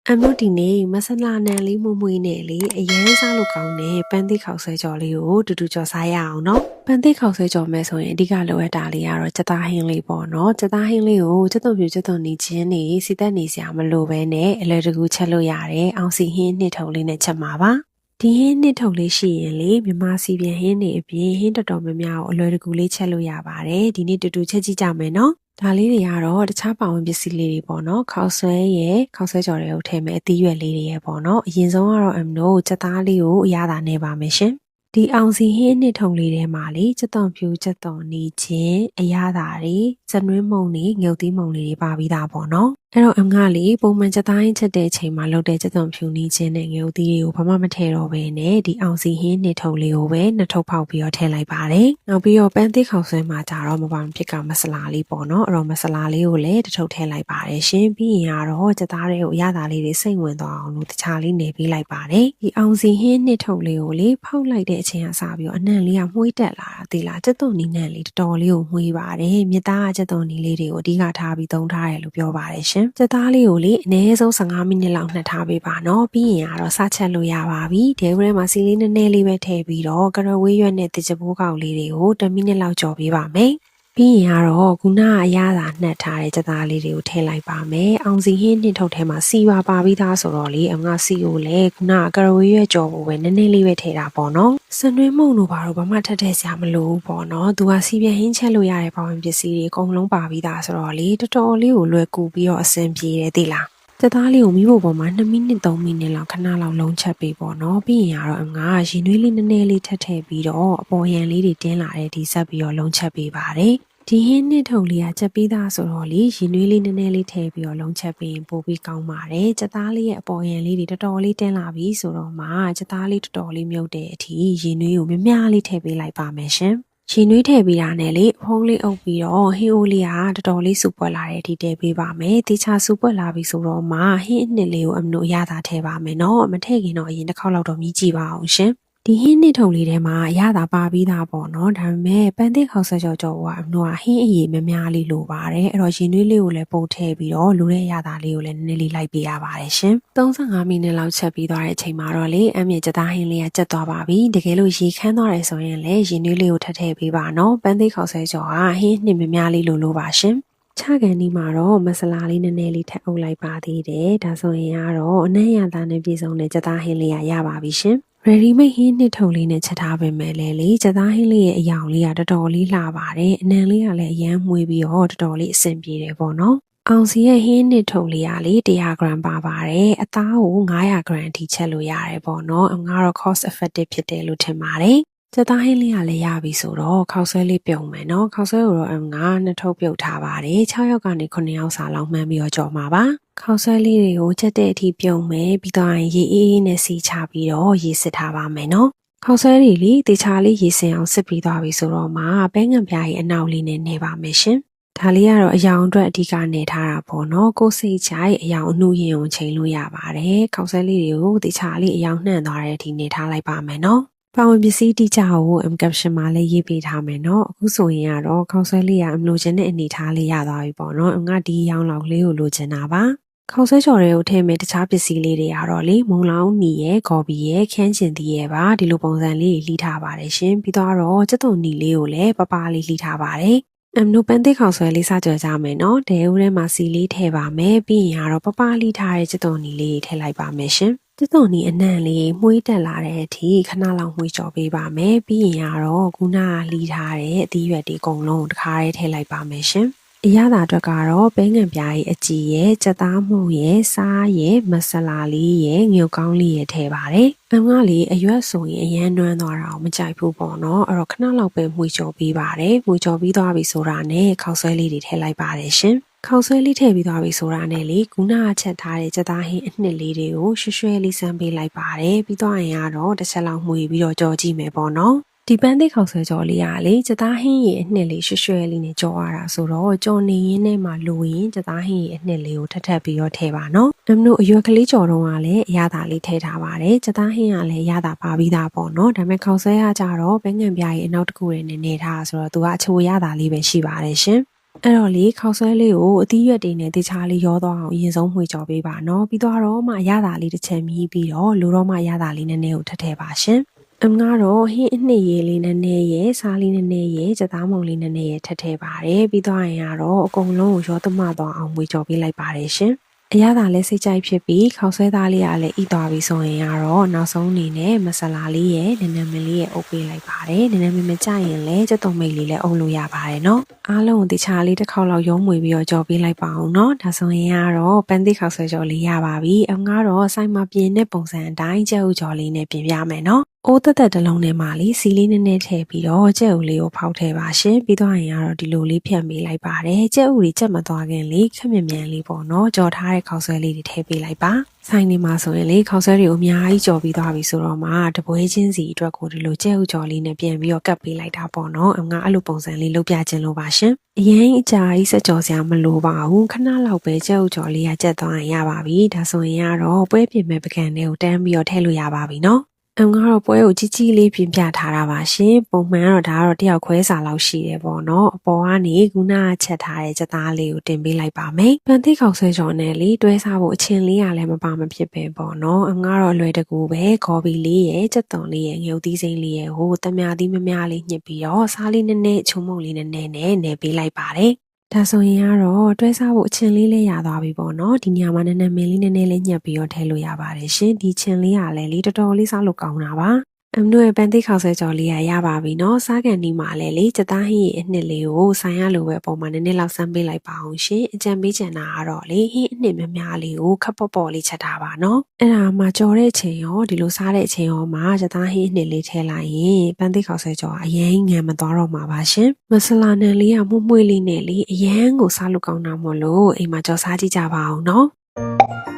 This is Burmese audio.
အမျိုးဒီနေ့မဆလာနန်လေးမှုမှုနဲ့လေအရင်စားလို့ကောင်းတဲ့ပန်းသစ်ခေါက်ဆွဲကြော်လေးကိုတူတူကြော်စားရအောင်နော်ပန်းသစ်ခေါက်ဆွဲကြော်မဲ့ဆိုရင်အဓိကလိုအပ်တာလေးကတော့ချက်သားဟင်းလေးပေါ့နော်ချက်သားဟင်းလေးကိုချက်သွန်ပြချက်သွန်နေချင်းနေစီသက်နေစရာမလိုဘဲနဲ့အလွယ်တကူချက်လို့ရတယ်အောင်စီဟင်းနှစ်ထုံလေးနဲ့ချက်မှာပါဒီဟင်းနှစ်ထုံလေးရှိရင်လေမြမစီပြန်ဟင်းနေအပြင်ဟင်းတော်တော်များများကိုအလွယ်တကူလေးချက်လို့ရပါတယ်ဒီနေ့တူတူချက်ကြည့်ကြမယ်နော်ဒါလေးတွေကတော့တခြားပါဝင်ပစ္စည်းလေးတွေပေါ့နော်ခေါက်ဆွဲရဲ့ခေါက်ဆွဲကြော်တွေကိုထည့်မယ်အသီးရွက်လေးတွေရဲ့ပေါ့နော်အရင်ဆုံးကတော့အမလို့ချက်သားလေးကိုအရသာနေပါမယ်ရှင်ဒီအောင်စီဟင်းနှစ်ထုံလေးထဲမှာလေချက်သွန်ဖြူချက်သွန်နေခြင်းအရသာတွေဇနွင်းမုံတွေငုတ်သီးမုံလေးတွေပါပြီးသားပေါ့နော်အဲ့တော့အငါလေးပုံမှန်ချက်သားဟင်းချက်တဲ့အချိန်မှာလုပ်တဲ့ချက်သွန်ဖြူနေခြင်းနဲ့ငုတ်သီးတွေကိုဘာမှမထည့်တော့ဘဲနဲ့ဒီအောင်စီဟင်းနှစ်ထုံလေးကိုပဲနှစ်ထုပ်ဖောက်ပြီးတော့ထည့်လိုက်ပါတယ်နောက်ပြီးတော့ပန်းသစ်ခေါက်ဆွဲမှာကြတော့မပါမဖြစ်ကမဆလာလေးပေါ့နော်အဲ့တော့မဆလာလေးကိုလည်းတစ်ထုပ်ထည့်လိုက်ပါတယ်ရှင်ပြီးရင်ကတော့ချက်သားတွေကိုအရသာလေးတွေစိတ်ဝင်သွားအောင်လို့တခြားလေးနေပေးလိုက်ပါတယ်ဒီအောင်စီဟင်းနှစ်ထုံလေးကိုလေဖောက်လိုက်တဲ့အချိန်ကစပြီးတော့အနံ့လေးကမှုှေးတက်လာတာသိလားချက်သွန်နီနံ့လေးတော်တော်လေးကိုမှုှေးပါတယ်မြစ်သားချက်သွန်နီလေးတွေကိုအဓိကထားပြီးသုံးထားတယ်လို့ပြောပါတယ်ရှင်ချက်သားလေးကိုလေအနည်းဆုံး15မိနစ်လောက်နှက်ထားပေးပါနော်ပြီးရင်ကတော့စချက်လို့ရပါပြီဒဲဝဲမှာစီလေးနည်းနည်းလေးပဲထည့်ပြီးတော့ကရဝေးရွက်နဲ့တကြပိုးကောက်လေးတွေကို10မိနစ်လောက်ကြော်ပေးပါမယ်ပြီးရင်ကတော့ခုနကအရသာနှက်ထားတဲ့ချက်သားလေးတွေကိုထည့်လိုက်ပါမယ်အောင်စီဟင်းနှစ်ထုပ်ထဲမှာစီပါပြီးသားဆိုတော့လေအငါစီကိုလည်းခုနကကရဝေးရွက်ကြော်ဖို့ပဲနည်းနည်းလေးပဲထည့်တာပေါ့နော်စနွေးမုံတို့ဘာလို့ဘာမှထပ်ထည့်စရာမလိုဘူးပေါ့နော်သူကစီပြန်ဟင်းချက်လို့ရတဲ့ပေါင်ပစ္စည်းတွေအကုန်လုံးပါပြီးသားဆိုတော့လေတော်တော်လေးကိုလွယ်ကူပြီးတော့အဆင်ပြေတယ်သိလားချက်သားလေးကိုမီးဖိုပေါ်မှာ2မိနစ်3မိနစ်လောက်ခဏလောက်လုံးချက်ပေးပေါ့နော်ပြီးရင်ကတော့အငါရင်နွေးလေးနည်းနည်းလေးထပ်ထည့်ပြီးတော့အပေါ်ရန်လေးတွေတင်းလာတဲ့ဒီဆက်ပြီးတော့လုံးချက်ပေးပါတယ်ဒီဟင်းနှစ်ထုံလေးကချက်ပြီးသားဆိုတော့လေရင်နွေးလေးနည်းနည်းလေးထည့်ပြီးတော့လုံးချက်ပေးရင်ပိုပြီးကောင်းပါတယ်ချက်သားလေးရဲ့အပေါ်ရန်လေးတွေတော်တော်လေးတင်းလာပြီဆိုတော့မှချက်သားလေးတော်တော်လေးမြုပ်တဲ့အထိရင်နွေးကိုများများလေးထည့်ပေးလိုက်ပါမယ်ရှင်ရင်နွေးထည့်ပြီးတာနဲ့လေဖုံးလေးအုပ်ပြီးတော့ဟင်းအိုးလေးကတော်တော်လေးစူပွက်လာတဲ့အထိထည့်ပေးပါမယ်။တေချာစူပွက်လာပြီဆိုတော့မှဟင်းအနှစ်လေးကိုအမလို့ရတာထည့်ပါမယ်နော်။မထည့်ခင်တော့အရင်တစ်ခေါက်လောက်တော့မြည်ကြည့်ပါအောင်ရှင်။ဒီဟင်းနှစ်ထုံလေးထဲမှာရတာပါပြီးသားပေါ့နော်။ဒါပေမဲ့ပန်းသစ်ခေါက်ဆွဲကြော်ကအမလို့ဟင်းအရည်များများလေးလိုပါတယ်။အဲ့တော့ရင်နွေးလေးကိုလည်းပုံထည့်ပြီးတော့လူတဲ့ရတာလေးကိုလည်းနည်းနည်းလေးလိုက်ပေးရပါတယ်ရှင်။35မိနစ်လောက်ချက်ပြီးသွားတဲ့အချိန်မှာတော့လေအမြင့်ချက်သားဟင်းလေးကချက်သွားပါပြီ။တကယ်လို့ရေခမ်းသွားတယ်ဆိုရင်လည်းရင်နွေးလေးကိုထပ်ထည့်ပေးပါနော်။ပန်းသစ်ခေါက်ဆွဲကြော်ကဟင်းနှစ်များများလေးလိုပါရှင်။ချကန်ဒီမှာတော့မဆလာလေးနည်းနည်းလေးထပ်အုပ်လိုက်ပါသေးတယ်။ဒါဆိုရင်ကတော့အနံ့ရသားနဲ့ပြည့်စုံတဲ့ချက်သားဟင်းလေးရပါပြီရှင်။ ready made ဟင်းနှစ်ထုံလေးနဲ့ချက်ထားပေးမယ်လေချက်သားဟင်းလေးရဲ့အယောင်လေးကတော်တော်လေးလှပါတယ်အနံလေးကလည်းအရန်မွေးပြီးတော့တော်တော်လေးအဆင်ပြေတယ်ပေါ့နော်အောင်စီရဲ့ဟင်းနှစ်ထုံလေးကလေ100 gram ပါပါတယ်အသားကို900 gram အထိချက်လို့ရတယ်ပေါ့နော်ငါတော့ cost effective ဖြစ်တယ်လို့ထင်ပါတယ်ချက်သားဟင်းလေးကလည်းရပြီဆိုတော့ခေါက်ဆွဲလေးပြုံမယ်နော်ခေါက်ဆွဲကိုတော့ငါနှစ်ထုပ်ပြုတ်ထားပါတယ်6ယောက်ကနေ9ယောက်စာလောက်မှန်းပြီးတော့ကြော်မှာပါခေါက်ဆွဲလေးတွေကိုချက်တဲ့အထိပြုံမယ်ပြီးတော့ရေအေးအေးနဲ့စီချပြီးတော့ရေစစ်ထားပါမယ်နော်ခေါက်ဆွဲတွေလေတေချာလေးရေစင်အောင်စစ်ပြီးသွားပြီဆိုတော့မှပဲငံပြားရဲ့အနောက်လေးနဲ့နေပါမယ်ရှင်ဒါလေးကတော့အယောင်အတွက်အဓိကနေထားတာပေါ့နော်ကိုယ်စိတ်ချိုက်အယောင်အနှူးရင်ကိုချိန်လို့ရပါတယ်ခေါက်ဆွဲလေးတွေကိုတေချာလေးအယောင်နှံ့သွားတဲ့အထိနေထားလိုက်ပါမယ်နော်ပါဝင်ပစ္စည်းတိကျကို caption မှာလည်းရေးပေးထားမယ်နော်အခုဆိုရင်ကတော့ခေါက်ဆွဲလေးကအမလိုချင်တဲ့အနေထားလေးရသွားပြီပေါ့နော်ငါဒီရောင်လောက်လေးကိုလိုချင်တာပါခေါက်ဆွဲချော်တွေကိုထည့်မယ်တခြားပစ္စည်းလေးတွေကတော့လေမုံလောင်းနီရဲ့ကော်ပီရဲ့ခန်းချင်သီးရဲ့ပါဒီလိုပုံစံလေးလှီးထားပါတယ်ရှင်ပြီးတော့ချက်သွန်နီလေးကိုလည်းပပလေးလှီးထားပါတယ်အမနိုပန်သစ်ခေါက်ဆွဲလေးစကြော်ကြမယ်နော်ဒဲဦးထဲမှာစီလေးထည့်ပါမယ်ပြီးရင်ကတော့ပပလှီးထားတဲ့ချက်သွန်နီလေးထည့်လိုက်ပါမယ်ရှင်ချက်သွန်နီအနံ့လေးမှုှေးတက်လာတဲ့အထိခဏလောက်မှုှေးကြော်ပေးပါမယ်ပြီးရင်ကတော့ခုနကလှီးထားတဲ့အသီးရွက်တွေအကုန်လုံးတစ်ခါတည်းထည့်လိုက်ပါမယ်ရှင်အရသာအတွက်ကတော့ပဲငံပြားရဲ့အကြည်ရဲ့ချက်သားမှုရဲ့စားရဲ့မဆလာလေးရဲ့ငုတ်ကောင်းလေးရဲ့ထည့်ပါတယ်။အငါလေးအရွက်ဆိုရင်အရန်နွမ်းသွားတာကိုမကြိုက်ဘူးပေါ့နော်။အဲ့တော့ခဏလောက်ပဲမှုကြော်ပေးပါတယ်။မှုကြော်ပြီးသွားပြီဆိုတာနဲ့ခေါက်ဆွဲလေးတွေထည့်လိုက်ပါတယ်ရှင်။ခေါက်ဆွဲလေးထည့်ပြီးသွားပြီဆိုတာနဲ့လေခုနကချက်ထားတဲ့ချက်သားဟင်းအနှစ်လေးတွေကိုရွှဲလေးစမ်းပေးလိုက်ပါတယ်။ပြီးသွားရင်ကတော့တစ်ချက်လောက်မှုပြီးတော့ကြော်ကြည့်မယ်ပေါ့နော်။ဒီပန်းသစ်ခေါက်ဆွဲကြော်လေးကလေချက်သားဟင်းရဲ့အနှစ်လေးရွှဲလေးနဲ့ကြော်ရတာဆိုတော့ကြော်နေရင်းနဲ့မှလိုရင်ချက်သားဟင်းရဲ့အနှစ်လေးကိုထပ်ပြီးတော့ထည့်ပါနော်။အမတို့အရွက်ကလေးကြော်တော့ကလည်းအရသာလေးထည့်ထားပါတယ်။ချက်သားဟင်းကလည်းရတာပါပြီးသားပေါ့နော်။ဒါပေမဲ့ခေါက်ဆွဲကကြတော့ပဲငံပြားရဲ့အနောက်တစ်ခုနဲ့နေထားဆိုတော့သူကအချိုရတာလေးပဲရှိပါတယ်ရှင်။ အဲ့တော့လေခောက်ဆွဲလေးကိုအသီးရွက်တွေနဲ့တခြားလေးရောသွားအောင်အရင်ဆုံးမှွေကြော်ပေးပါနော်ပြီးတော့မှရတာလေးတစ်ချက်မြည်ပြီးတော့လိုတော့မှရတာလေးနည်းနည်းကိုထည့်ပါရှင်အမကတော့ဟင်းအနှစ်ရေးလေးနည်းနည်းရဲ့စားလေးနည်းနည်းရဲ့စသားမုံလေးနည်းနည်းရဲ့ထည့်ပါတယ်ပြီးတော့ရင်ကတော့အကုန်လုံးကိုရောသမသွားအောင်မှွေကြော်ပေးလိုက်ပါတယ်ရှင်အရသာလည်းစိတ်ကြိုက်ဖြစ်ပြီးခောက်ဆွဲသားလေးကလည်းဤသွားပြီဆိုရင်ကတော့နောက်ဆုံးအနေနဲ့မဆလာလေးရဲ့နည်းနည်းမလေးရဲ့အုပ်ပေးလိုက်ပါတယ်နည်းနည်းမကြရင်လည်းကြက်တုံမိတ်လေးလည်းအုပ်လို့ရပါတယ်နော်အားလုံးကိုတခြားလေးတစ်ခေါက်လောက်ရုံးမွေပြီးတော့ကြော်ပေးလိုက်ပါအောင်နော်ဒါဆိုရင်ကတော့ပန်းသစ်ခောက်ဆွဲကြော်လေးရပါပြီအငါတော့စိုက်မပြင်းတဲ့ပုံစံအတိုင်းကြက်ဥကြော်လေးနဲ့ပြင်ပြမယ်နော်အိုးတက်တလုံးထဲမှာလေးစီလေးနည်းနည်းထည့်ပြီးတော့ကြက်ဥလေးကိုဖောက်ထည့်ပါရှင်ပြီးတော့ရင်ကတော့ဒီလိုလေးဖြတ်ပေးလိုက်ပါတယ်ကြက်ဥတွေချက်မသွားခင်လေးခက်မြမြန်လေးပေါ့နော်ကြော်ထားတဲ့ခောက်ဆွဲလေးတွေထည့်ပေးလိုက်ပါဆိုင်နေမှာဆိုရင်လေခောက်ဆွဲတွေကိုအများကြီးကြော်ပြီးသွားပြီဆိုတော့မှတပွဲချင်းစီအတွက်ကိုဒီလိုကြက်ဥကြော်လေးနဲ့ပြန်ပြီးတော့ကပ်ပေးလိုက်တာပေါ့နော်အငါအဲ့လိုပုံစံလေးလုပ်ပြခြင်းလို့ပါရှင်အရင်အကြာကြီးစက်ကြော်စရာမလိုပါဘူးခဏလောက်ပဲကြက်ဥကြော်လေးကကြက်သွားရင်ရပါပြီဒါဆိုရင်ကတော့ပွဲပြင်မဲ့ပကံလေးကိုတန်းပြီးတော့ထည့်လို့ရပါပြီနော်အငါတော့ပွဲကိုကြီးကြီးလေးပြင်ပြထားတာပါရှင်ပုံမှန်ကတော့ဒါကတော့တယောက်ခွဲစာလောက်ရှိတယ်ပေါ့နော်အပေါ်ကနေခုနကချက်ထားတဲ့ချက်သားလေးကိုတင်ပေးလိုက်ပါမယ်ပန်တိခောက်ဆွဲကြော်နဲ့လေတွဲစားဖို့အချင်းလေးရလည်းမပါမဖြစ်ပဲပေါ့နော်အငါတော့လွယ်တကူပဲခေါ်ဘီလေးရဲ့ချက်သွန်လေးရဲ့ငုတ်သီးစိမ်းလေးရဲ့ဟိုတမသီးမများလေးညှစ်ပြီးတော့စားလေးနည်းနည်းချုံမုံလေးနည်းနည်းနဲ့နယ်ပေးလိုက်ပါတယ်ဒါဆိုရင်ကတော့တွဲစားဖို့အချင်းလေးလည်းရသွားပြီပေါ့နော်ဒီညမှာနည်းနည်းမင်းလေးနည်းနည်းလေးညှက်ပြီးတော့ထည့်လို့ရပါတယ်ရှင်ဒီချင်းလေးကလည်းလေတော်တော်လေးစားလို့ကောင်းတာပါအမ်တို့ရဲ့ပန်တိခောက်ဆွဲကြော်လေးရပါပြီနော်စားကန်ဒီမှာလည်းလေစသားဟင်းရဲ့အနှစ်လေးကိုဆိုင်ရလိုပဲပုံမှန်နည်းနည်းလောက်စမ်းပေးလိုက်ပါအောင်ရှင်အကြံပေးချင်တာကတော့လေဟင်းအနှစ်များများလေးကိုခပ်ပေါ့ပေါ့လေးချက်ထားပါနော်အဲ့ဒါမှကြော်တဲ့အချိန်ရောဒီလိုစားတဲ့အချိန်ရောမှာစသားဟင်းအနှစ်လေးထည့်လိုက်ရင်ပန်တိခောက်ဆွဲကြော်အရင်ငံမသွားတော့မှာပါရှင်မဆလာနံလေးကမှု့မှု့လေးနဲ့လေအရန်ကိုစားလို့ကောင်းတာမို့လို့အိမ်မှာကြော်စားကြည့်ကြပါအောင်နော်